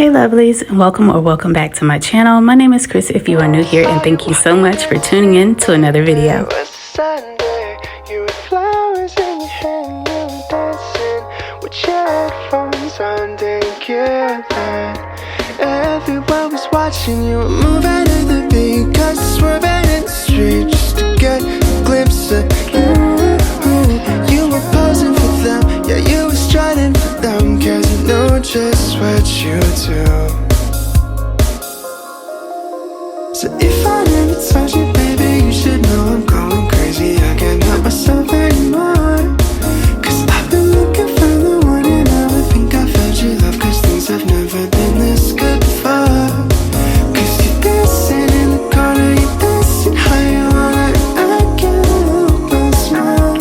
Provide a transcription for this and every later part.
Hey lovelies, and welcome back to my channel. My name is Chris if you are new here, and thank you so much for tuning in to another video. It was Sunday, you had flowers in your hand, you were dancing with your headphones on, didn't care then. Everyone was watching you, were moving to the beat, cause swerving in the street just to get a glimpse of you. You were posing for them, yeah, you were striding for them, cause you know just what you do. So if I never touch you, baby, you should know I'm going crazy. I can't help myself anymore, cause I've been looking for the one, and now I think I found your love, cause things have never been this good before. Cause you're dancing in the corner, you're dancing how you wanna, and I can't help but smile.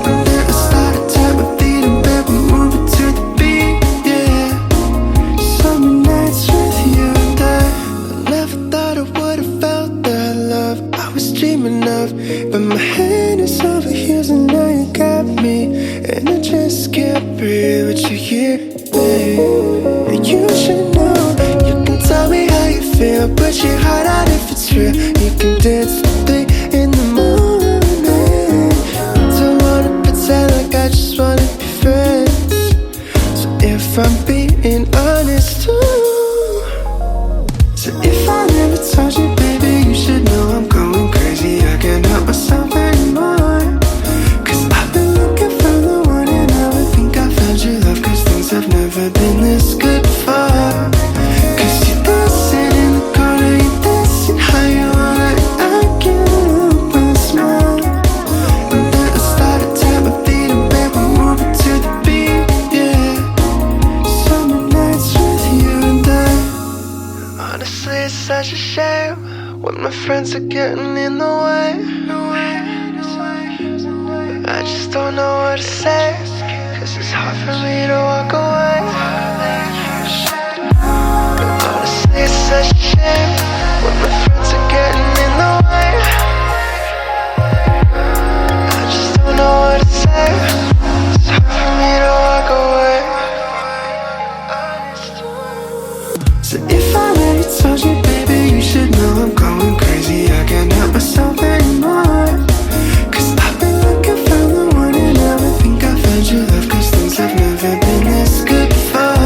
And then I started tap my feet and bed, we move it to the beat, yeah. Summer nights with you and I never thought I would've felt that love I was dreaming of, but my hand is over heels and now you got me, and I just can't breathe with you here, babe. And you should know, you can tell me how you feel, put your heart out if it's real. You can dance till 3 in the morning. I don't wanna pretend like I just wanna be friends. So if I'm being honest too, so if I never touch you, baby, you should know I'm going crazy. I can't help myself anymore, cause I've been looking for the one, and now I think I found your love, cause things have never been this good before. Cause you're dancing in the corner, you're dancing how you wanna, and I can't help but smile. And then I started tap my feet and bed, we're moving to the beat, yeah. Summer nights with you and I. Honestly, it's such a shame when my friends are getting in the way, but I just don't know what to say, cause it's hard for me to walk away. Honestly, it's such a shame when my friends are getting in the way, I just don't know what to say, it's hard for me to walk away. So if I already told you, baby, you should know I'm going crazy. I can't help myself anymore, cause I've been looking for the one, and now I think I found your love, cause things have never been this good before.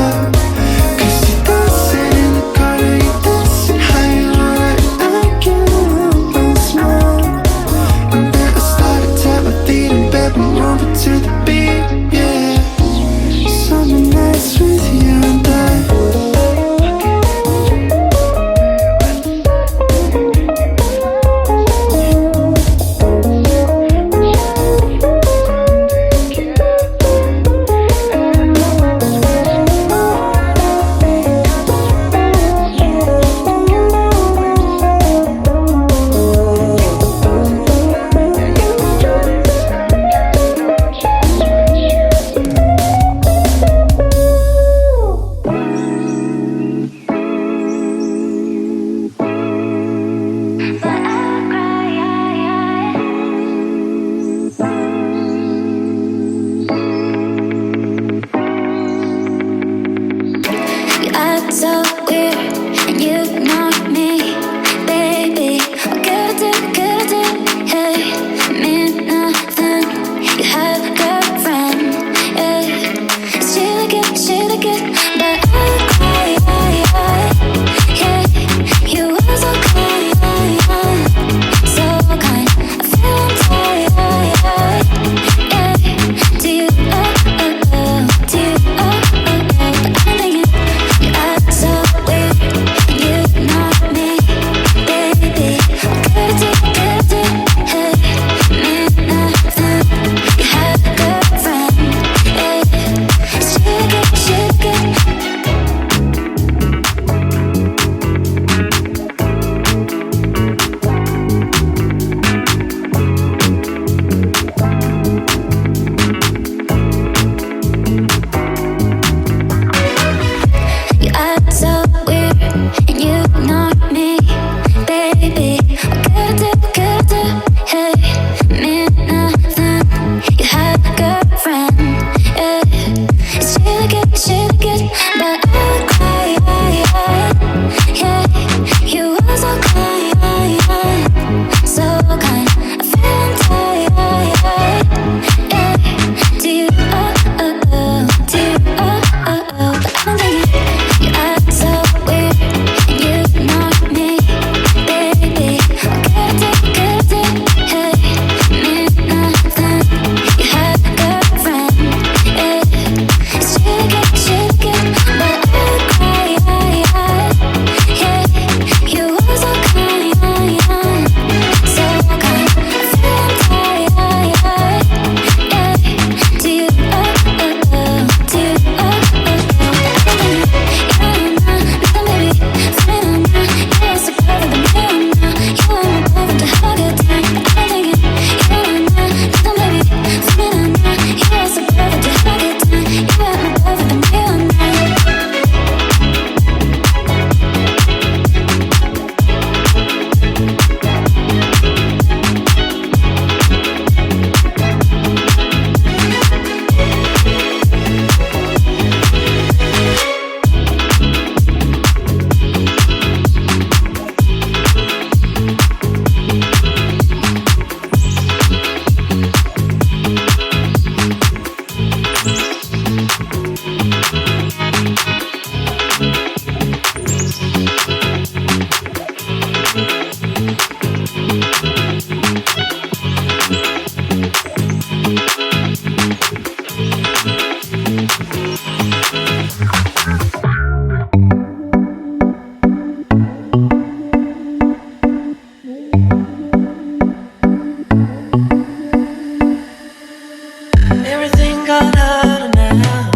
got harder now,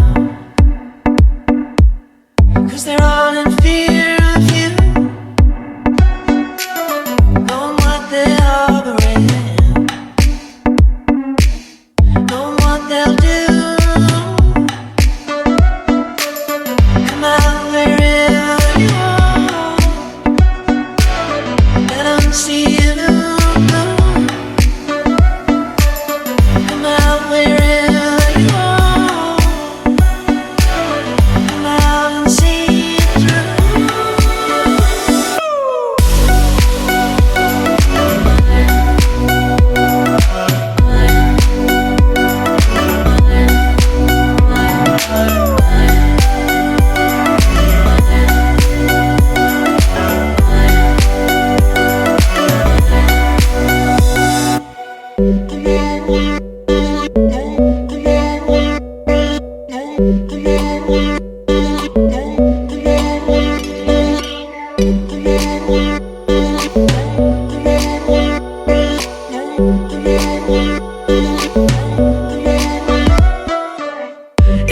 'cause they're all in fear of you, knowing what they're harboring, knowing what they'll do. Come out wherever you are, let them see you. Come out wherever you are, come out and see it through.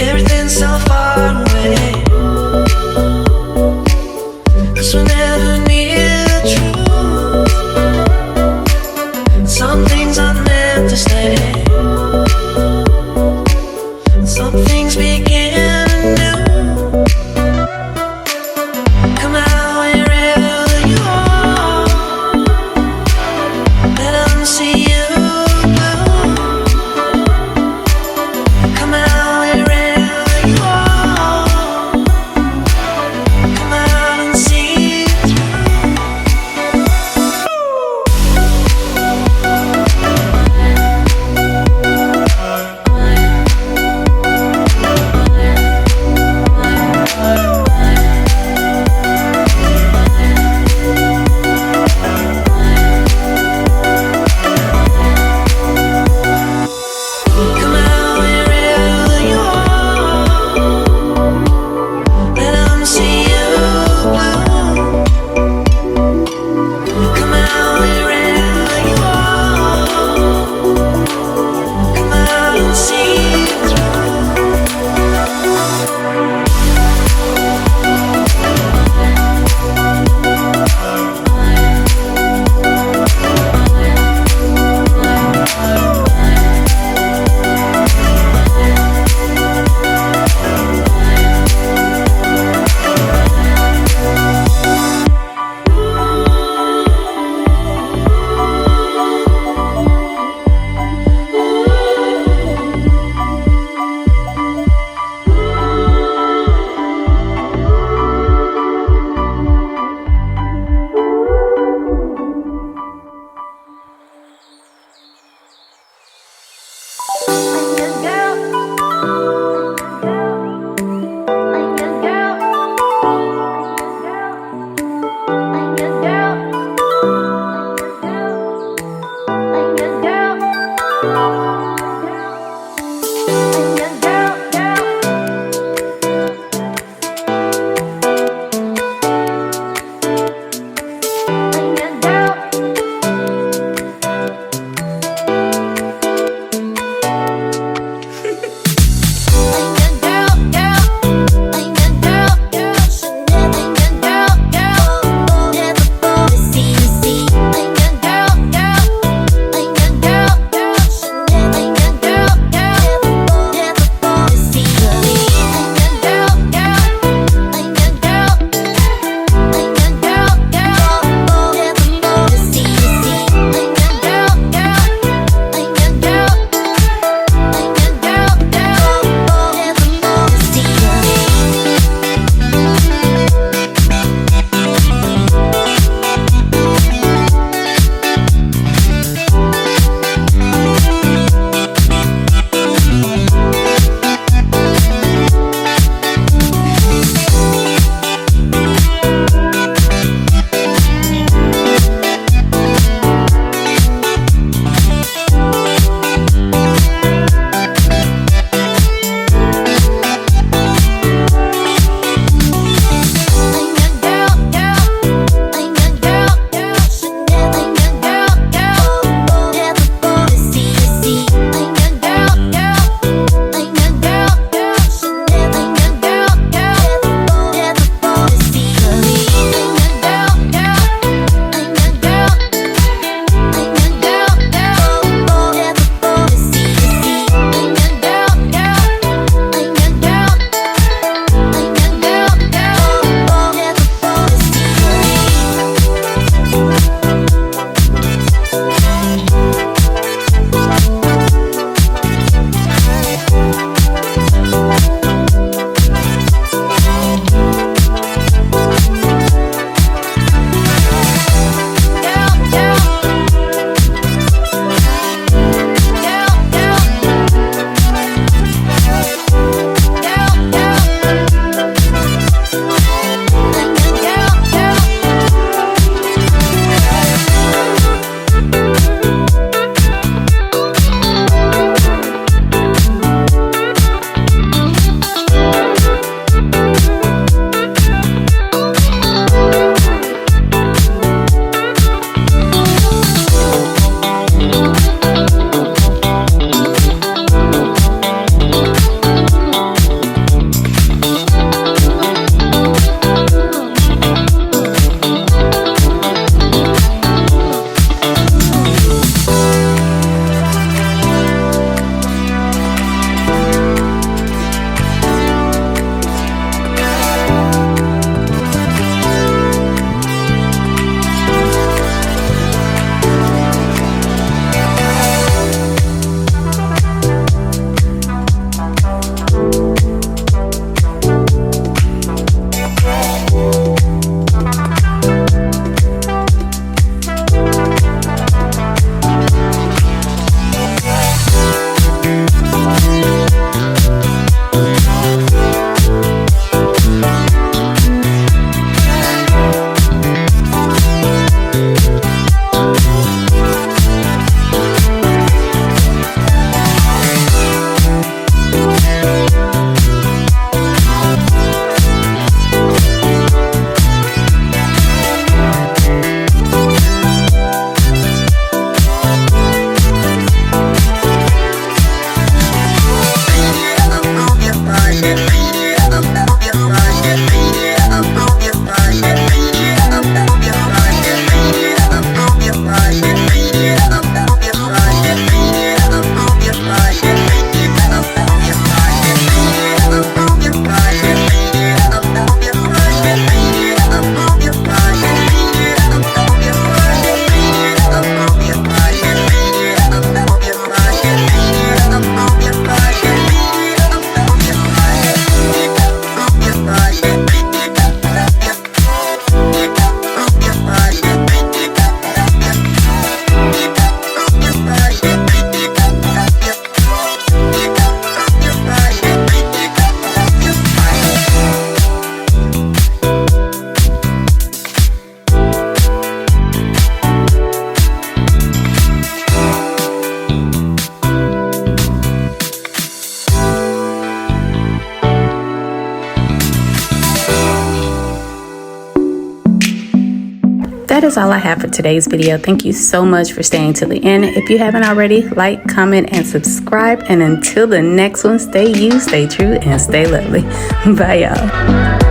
Everything's so far away, 'cause we're never near the truth. Some things are meant to stay, some things begin new. Come out wherever you are, let them see you blue. Come out wherever you are, come out and see it through. Come out wherever you are, let them see you blue. Come out wherever you are, come out and see it through. that's all I have for today's video. Thank you so much for staying till the end. If you haven't already, like, comment, and subscribe. And until the next one, stay you, stay true, and stay lovely. Bye, y'all.